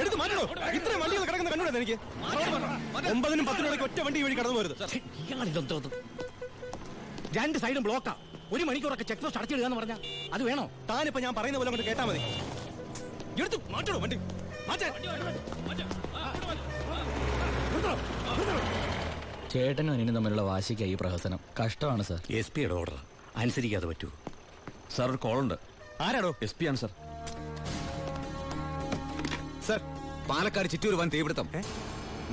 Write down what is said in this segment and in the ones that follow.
എടുത്ത് മാറ്റണോ? ഇത്രയും വണ്ടികൾ കിടക്കുന്ന കണ്ടുകൂടെ എനിക്ക്? 9-നും 10-നും ഒറ്റ വണ്ടി വഴി കടന്നു പോരുത്. രണ്ട് സൈഡും ബ്ലോക്കാ. 1 മണിക്കൂറൊക്കെ ചെക്ക് പോസ്റ്റ് അടച്ചിടുക എന്ന് പറഞ്ഞാൽ അത് വേണോ? താനിപ്പോ ഞാൻ പറയുന്ന പോലെ കൊണ്ട് കേട്ടാ മതി. എടുത്ത് മാറ്റണോ വണ്ടി? ചേട്ടനും അനിയനും തമ്മിലുള്ള വാശിക്കായി ഈ പ്രഹസനം. കഷ്ടമാണ് സാർ. SP യുടെ ഓർഡർ അനുസരിക്കാതെ പറ്റൂ. സാർ ഒരു കോളുണ്ട്. ആരാടോ? SP ആണ് സാർ. സർ, പാലക്കാട് ചിറ്റൂർ വൻ തീപിടുത്തം.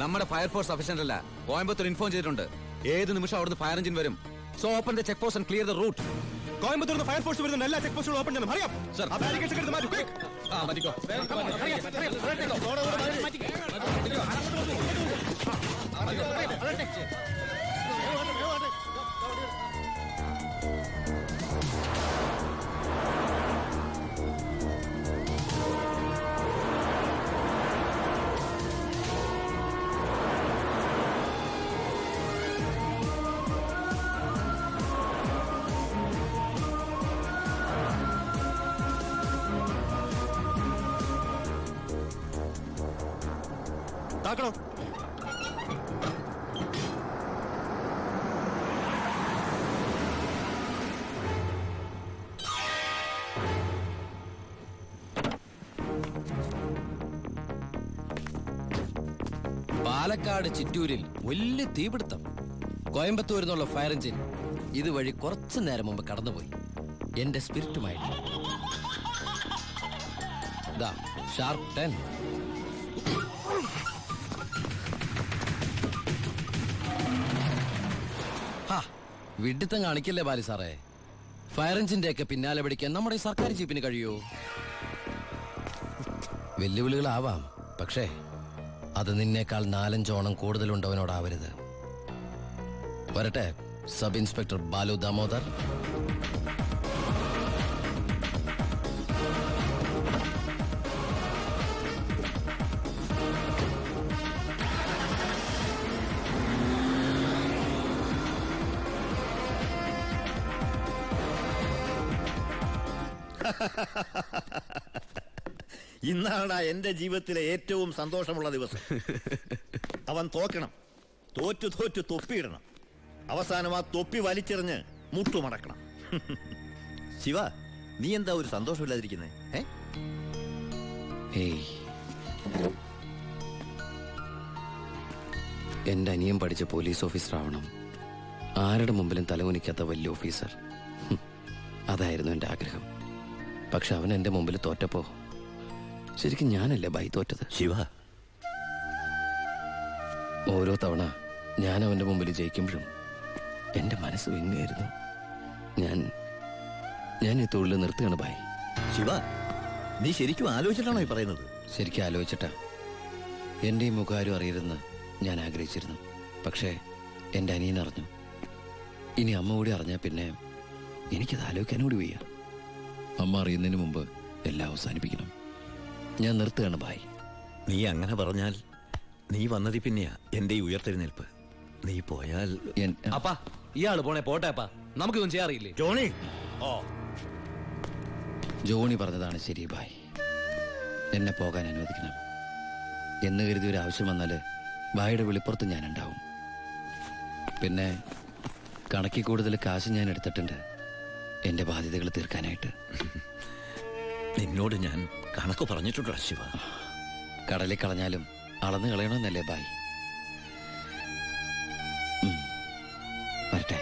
നമ്മുടെ ഫയർഫോഴ്സ് അഫീഷ്യന്റ് അല്ല, കോയമ്പത്തൂർ ഇൻഫോം ചെയ്തിട്ടുണ്ട്. ഏത് നിമിഷം അവിടുന്ന് ഫയർ എഞ്ചിൻ വരും. So open the check post and clear the route. Coimbatore fire force വരുന്ന എല്ലാ ചെക്ക് പോസ്റ്റുകളും ഓപ്പൺ ചെയ്യണം. അറിയാം സർ. താക്കണോ? പാലക്കാട് ചിറ്റൂരിൽ വലിയ തീപിടുത്തം. കോയമ്പത്തൂരിൽ നിന്നുള്ള ഫയർ എഞ്ചിൻ ഇതുവഴി കുറച്ചു നേരം മുമ്പ് കടന്നുപോയി. എന്റെ സ്പിരിറ്റുമായിട്ട് ഷാർപ്പ് 10. വിഡിത്തം കാണിക്കല്ലേ ബാലി സാറേ. ഫയർ എഞ്ചിന്റെ ഒക്കെ പിന്നാലെ പിടിക്കാൻ നമ്മുടെ ഈ സർക്കാർ ജീപ്പിന് കഴിയോ? വെല്ലുവിളികളാവാം, പക്ഷേ അത് നിന്നേക്കാൾ 4-5 ഓണം കൂടുതലുണ്ടവനോടാവരുത്. വരട്ടെ സബ് ഇൻസ്പെക്ടർ ബാലു ദാമോദർ. ഇന്നാണ് എന്റെ ജീവിതത്തിലെ ഏറ്റവും സന്തോഷമുള്ള ദിവസം. അവൻ തോക്കണം, തോറ്റു തൊപ്പിയിടണം, അവസാനം ആ തൊപ്പി വലിച്ചെറിഞ്ഞ് മുട്ടുമടക്കണം. ശിവ, നീ എന്താ ഒരു സന്തോഷമില്ലാതിരിക്കുന്നേ? എന്റെ അനിയൻ പഠിച്ച പോലീസ് ഓഫീസർ ആവണം, ആരുടെ മുമ്പിലും തലകുനിക്കാത്ത വലിയ ഓഫീസർ. അതായിരുന്നു എന്റെ ആഗ്രഹം. പക്ഷെ അവൻ എന്റെ മുമ്പിൽ തോറ്റപ്പോ ശരിക്കും ഞാനല്ലേ ബൈ തോറ്റത്? ശിവ, ഓരോ തവണ ഞാൻ അവന്റെ മുമ്പിൽ ജയിക്കുമ്പോഴും എന്റെ മനസ്സ് വിങ്ങായിരുന്നു. ഞാൻ ഈ തൊഴിൽ നിർത്തുകയാണ് ബൈ. ശിവ, നീ ശരിക്കും ആലോചിച്ചിട്ടാണോ ഈ പറയുന്നത്? ശരിക്കും ആലോചിച്ചിട്ടാ. എന്റെ ഈ മുഖാരും അറിയരുതെന്ന് ഞാൻ ആഗ്രഹിച്ചിരുന്നു. പക്ഷേ എന്റെ അനിയൻ അറിഞ്ഞു. ഇനി അമ്മ കൂടി അറിഞ്ഞാൽ പിന്നെ എനിക്കത് ആലോചിക്കാനും കൂടി വയ്യ. അമ്മ അറിയുന്നതിന് മുമ്പ് എല്ലാം അവസാനിപ്പിക്കണം. ഞാൻ നിർത്തുകയാണ് ബായ്. നീ അങ്ങനെ പറഞ്ഞാൽ നീ വന്നതി പിന്നെയാ എന്റെ ഈ ഉയർത്തെഴുന്നേൽപ്പ്. നീ പോയാൽ അപ്പാ, ഇയാള് പോണേ പോട്ടെ അപ്പാ, നമുക്കൊന്നും ചെയ്യാറില്ലേ? ജോണി, ജോണി പറഞ്ഞതാണ് ശരി ബായ്. എന്നെ പോകാൻ അനുവദിക്കണം എന്ന് കരുതി ഒരു ആവശ്യം വന്നാല് ബായുടെ വെളിപ്പുറത്ത് ഞാൻ ഉണ്ടാവും. പിന്നെ കണക്കിൽ കൂടുതൽ കാശ് ഞാൻ എടുത്തിട്ടുണ്ട് എന്റെ ബാധ്യതകൾ തീർക്കാനായിട്ട്. നിന്നോട് ഞാൻ കണക്ക് പറഞ്ഞിട്ടുണ്ടോ ശിവ? കടലിൽ കളഞ്ഞാലും അളന്ന് കളയണമെന്നല്ലേ ബായ്? വരട്ടെ.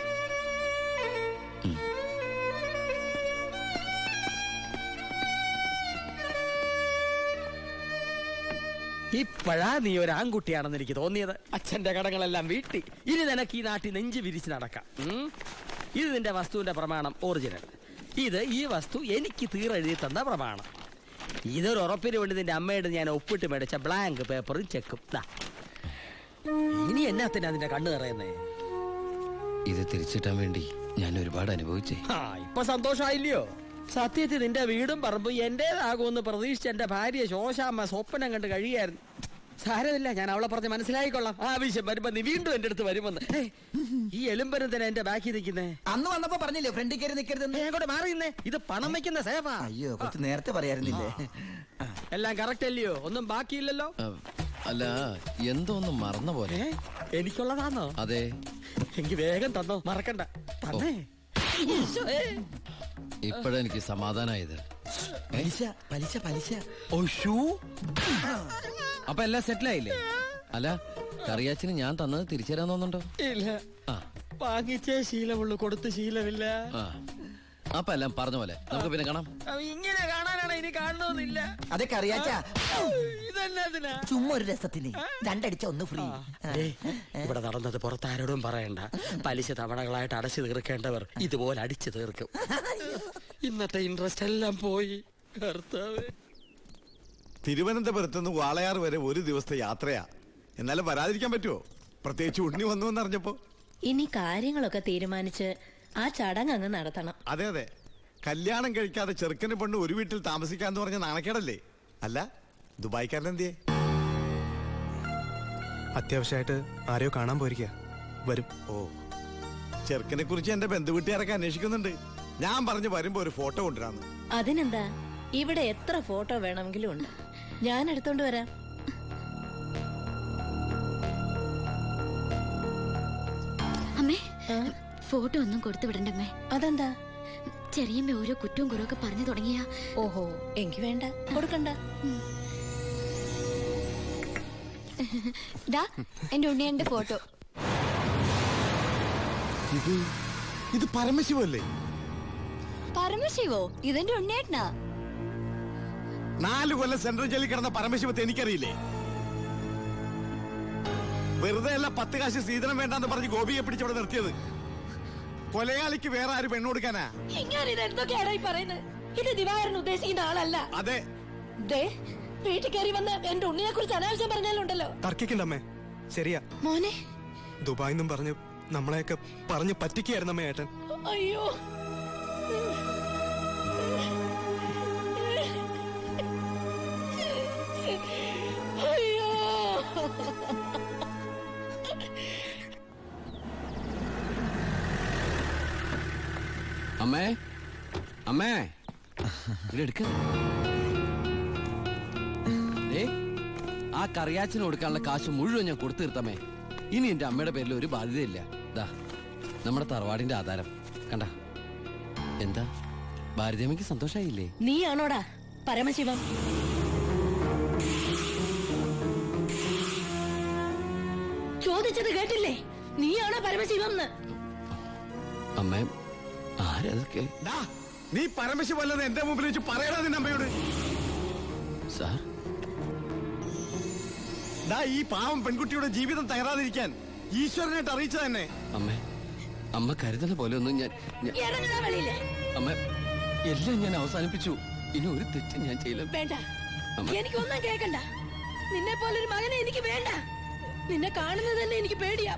ഇപ്പോഴാ നീ ഒരു ആൺകുട്ടിയാണെന്ന് എനിക്ക് തോന്നിയത്. അച്ഛന്റെ കടങ്ങളെല്ലാം വീട്ടി ഇനി നിനക്ക് ഈ നാട്ടിൽ നെഞ്ച് വിരിച്ച് നടക്കാം. ഇത് നിന്റെ വസ്തുവിന്റെ പ്രമാണം ഒറിജിനൽ. ഇത് ഈ വസ്തു എനിക്ക് തീരെഴുതി തന്ന പ്രമാണം. ഇതൊരു ഉറപ്പിന് വേണ്ടി നിന്റെ അമ്മയുടെ ഞാൻ ഒപ്പിട്ട് മേടിച്ച ബ്ലാങ്ക് പേപ്പറും ചെക്കും. ഇനി എന്നാത്തിനാ നിന്റെ കണ്ണു നിറയുന്നേ? ഇത് തിരിച്ചിട്ടാൻ വേണ്ടി ഞാൻ ഒരുപാട് അനുഭവിച്ചേ. ഇപ്പൊ സന്തോഷമായില്ലയോ? സത്യത്തിൽ നിന്റെ വീടും പറമ്പും എന്റേതാകുമെന്ന് പ്രതീക്ഷിച്ച എന്റെ ഭാര്യ ശോശാമ്മ സ്വപ്നം കണ്ട് കഴിയായിരുന്നു. സാരമില്ല, ഞാൻ അവളെ പറഞ്ഞ് മനസ്സിലായിക്കൊള്ളാം. ആവശ്യം വരുമ്പോ നീ വീണ്ടും എന്റെ അടുത്ത് വരുമെന്ന്. ഈ എലുമ്പനും തന്നെ എന്റെ ബാക്കി നിൽക്കുന്നേ. അന്ന് വന്നപ്പോ പറഞ്ഞില്ലേ ഫ്രണ്ടിൽ കയറി നിൽക്കരുതെന്ന്. ഞാൻ കൂടെ മാറിയുന്നേ. ഇത് പണം വെക്കുന്ന സേഫാ. അയ്യോ, കുറച്ച് നേരത്തെ പറയാറുന്നില്ലേ? എല്ലാം കറക്റ്റ് അല്ലയോ? ഒന്നും ബാക്കിയില്ലല്ലോ. അല്ല, എന്തോ ഒന്ന് മറന്ന പോലെ. എനിക്കുള്ളതാണോ? അതെ. എനിക്ക് വേഗം തന്നോ, മറക്കണ്ട. തന്നേ. ഇപ്പോഴെനിക്ക് സമാധാനായത്. പലിശ പലിശ. അപ്പൊ എല്ലാം സെറ്റിലായില്ലേ? അല്ല, കറിയാച്ചിന് ഞാൻ തന്നത് തിരിച്ചു തരാൻ തോന്നുന്നുണ്ടോ? ഇല്ല, വാങ്ങിച്ചേ ശീലമുള്ളൂ, കൊടുത്ത് ശീലമില്ല. അപ്പൊ എല്ലാം പറഞ്ഞ പോലെ നമുക്ക് പിന്നെ കാണാം. ഇങ്ങനെ കാണാനാണ്, ഇനി കാണണമെന്നില്ല. അതൊക്കെ അറിയാച്ചാ. ഇതെന്നാ ചുമ്മാ ഒരു രസത്തിന് രണ്ടടിച്ച ഒന്ന് ഫ്രീ. ഇവിടെ നടന്നത് പുറത്താരോടും പറയണ്ട. പലിശ തവണകളായിട്ട് അടച്ചു തീർക്കേണ്ടവർ ഇതുപോലെ അടിച്ചു തീർക്കും. ഇന്നത്തെ ഇൻട്രസ്റ്റ് എല്ലാം പോയി. കർത്താവേ. തിരുവനന്തപുരത്ത് നിന്ന് വാളയാർ വരെ ഒരു ദിവസത്തെ യാത്രയാ. എന്നാലും വരാതിരിക്കാൻ പറ്റുമോ? പ്രത്യേകിച്ച് ഉണ്ണി വന്നു എന്നറിഞ്ഞപ്പോ. ഇനി കാര്യങ്ങളൊക്കെ തീരുമാനിച്ച് ആ ചടങ്ങ് അങ്ങ് നടത്തണം. അതെ അതെ, കല്യാണം കഴിക്കാതെ ചെറുക്കനെ പെണ്ണ് ഒരു വീട്ടിൽ താമസിക്കാന്ന് പറഞ്ഞ നാണക്കേടല്ലേ? അല്ല, ദുബായ്ക്കാരൻ എന്തിയെ? അത്യാവശ്യമായിട്ട് ആരെയോ കാണാൻ പോയിരിക്കുക. വരും. ഓ, ചെറുക്കനെ കുറിച്ച് എന്റെ ബന്ധുവീട്ടുകാരൊക്കെ അന്വേഷിക്കുന്നുണ്ട്. ഞാൻ പറഞ്ഞു വരുമ്പോ ഒരു ഫോട്ടോ കൊണ്ടുവരാന്ന്. അതിനെന്താ, ഇവിടെ എത്ര ഫോട്ടോ വേണമെങ്കിലും ഉണ്ട്. ഞാൻ എടുത്തോണ്ട് വരാം. അമ്മേ, ഫോട്ടോ ഒന്നും കൊടുത്തു വിടണ്ടമ്മേ. അതെന്താ? ചെറിയമ്മ ഓരോ കുറ്റവും കുറവൊക്കെ പറഞ്ഞു തുടങ്ങിയ. ഓഹോ, എനിക്ക് വേണ്ട, കൊടുക്കണ്ട. എന്റെ ഉണ്ണിയന്റെ ഫോട്ടോ. ഇത് പരമശിവല്ലേ? പരമശിവോ? ഇതെന്റെ ഉണ്ണിയേട്ടനാ. 4 കൊല്ലം സെൻട്രൽ ജയിലിൽ കിടന്ന പരമശിവത്തെ എനിക്കറിയില്ലേ? വെറുതെ അല്ല 10 കാശ് സീതനം വേണ്ടെന്ന് പറഞ്ഞ് ഗോപിയെ പിടിച്ചവിടെ നിർത്തിയത്. കൊലയാളിക്ക് വേറെ ആര് പെണ്ണു കൊടുക്കാനാ? എന്തൊക്കെയാണ് ഈ പറയുന്നത്? ഇത് ദിവാകരൻ ഉദ്ദേശിക്കുന്ന ആളല്ല. അതെ. വീട്ടിൽ കയറി വന്ന് എന്റെ ഉണ്ണിയെ കുറിച്ച് അനാവശ്യം പറഞ്ഞാലുണ്ടല്ലോ. തർക്കിക്കണ്ടമ്മേ. ശരിയാ മോനെ, ദുബായ് എന്നും പറഞ്ഞ് നമ്മളെയൊക്കെ പറഞ്ഞ് പറ്റിക്കായിരുന്നമ്മേ ഏട്ടൻ. അയ്യോ, അയ്യോ. അമ്മേ, അമ്മേ, എടുക്ക. ആ കറിയാച്ചിന് കൊടുക്കാനുള്ള കാശ് മുഴുവൻ ഞാൻ കൊടുത്തു തീർത്തമ്മേ. ഇനി എന്റെ അമ്മയുടെ പേരിൽ ഒരു ബാധ്യതയില്ല. ദാ നമ്മുടെ തറവാടിന്റെ ആധാരം കണ്ട. എന്താ ഭാരതിയമ്മയ്ക്ക് സന്തോഷായില്ലേ? നീയാണോടാ പരമശിവം? ചോദിച്ചത് കേട്ടില്ലേ? നീയാണോ പരമശിവം? അമ്മേ, ആരതൊക്കെ? നീ പരമശിവല്ലെന്ന് എന്റെ മുമ്പിൽ വെച്ച് പറയണ നിന്റെ അമ്മയോട്. സാർ, ഈ പാവം പെൺകുട്ടിയുടെ ജീവിതം തകരാതിരിക്കാൻ ഈശ്വരനായിട്ട് അറിയിച്ച തന്നെ. അമ്മേ, അമ്മ കരുതുന്ന പോലെ ഒന്നും ഞാൻ അമ്മ, എല്ലാം ഞാൻ അവസാനിപ്പിച്ചു. ഇനി ഒരു തെറ്റും ഞാൻ ചെയ്യില്ല. വേണ്ട, എനിക്കൊന്നും കേൾക്കണ്ട. നിന്നെ പോലൊരു മകനെ എനിക്ക് വേണ്ട. നിന്നെ കാണുന്നത് തന്നെ എനിക്ക് പേടിയാ.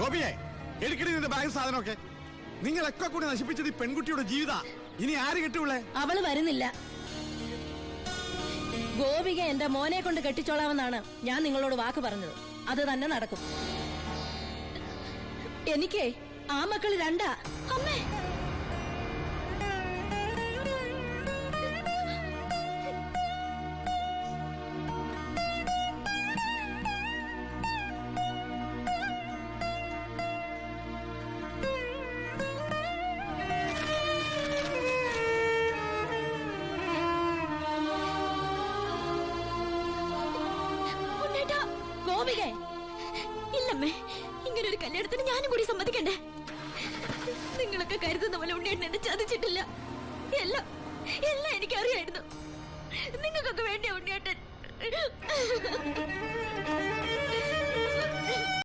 ഗോപിയെ, എടുക്കടി നിന്റെ ബാഗ് സാധനമൊക്കെ. നിങ്ങളൊക്കെ കൂടി നശിപ്പിച്ചത് ഈ പെൺകുട്ടിയുടെ ജീവിത. ഇനി ആര് കെട്ടുള്ളേ? അവള് വരുന്നില്ല. ഗോപിക എന്റെ മോനെ കൊണ്ട് കെട്ടിച്ചോളാമെന്നാണ് ഞാൻ നിങ്ങളോട് വാക്ക് പറഞ്ഞത്. അത് തന്നെ നടക്കും. എനിക്ക് ആ മക്കള് 2. അമ്മേ, ഇല്ലമ്മേ, ഇങ്ങനൊരു കല്യാണത്തിന് ഞാനും കൂടി സമ്മതിക്കണ്ടേ? നിങ്ങളൊക്കെ കരുതുന്ന പോലെ ഉണ്ണിയേട്ടൻ എന്നെ ചതിച്ചിട്ടില്ല. എല്ലാം എനിക്കറിയായിരുന്നു. നിങ്ങൾക്കൊക്കെ വേണ്ടിയ ഉണ്ണിയേട്ടൻ.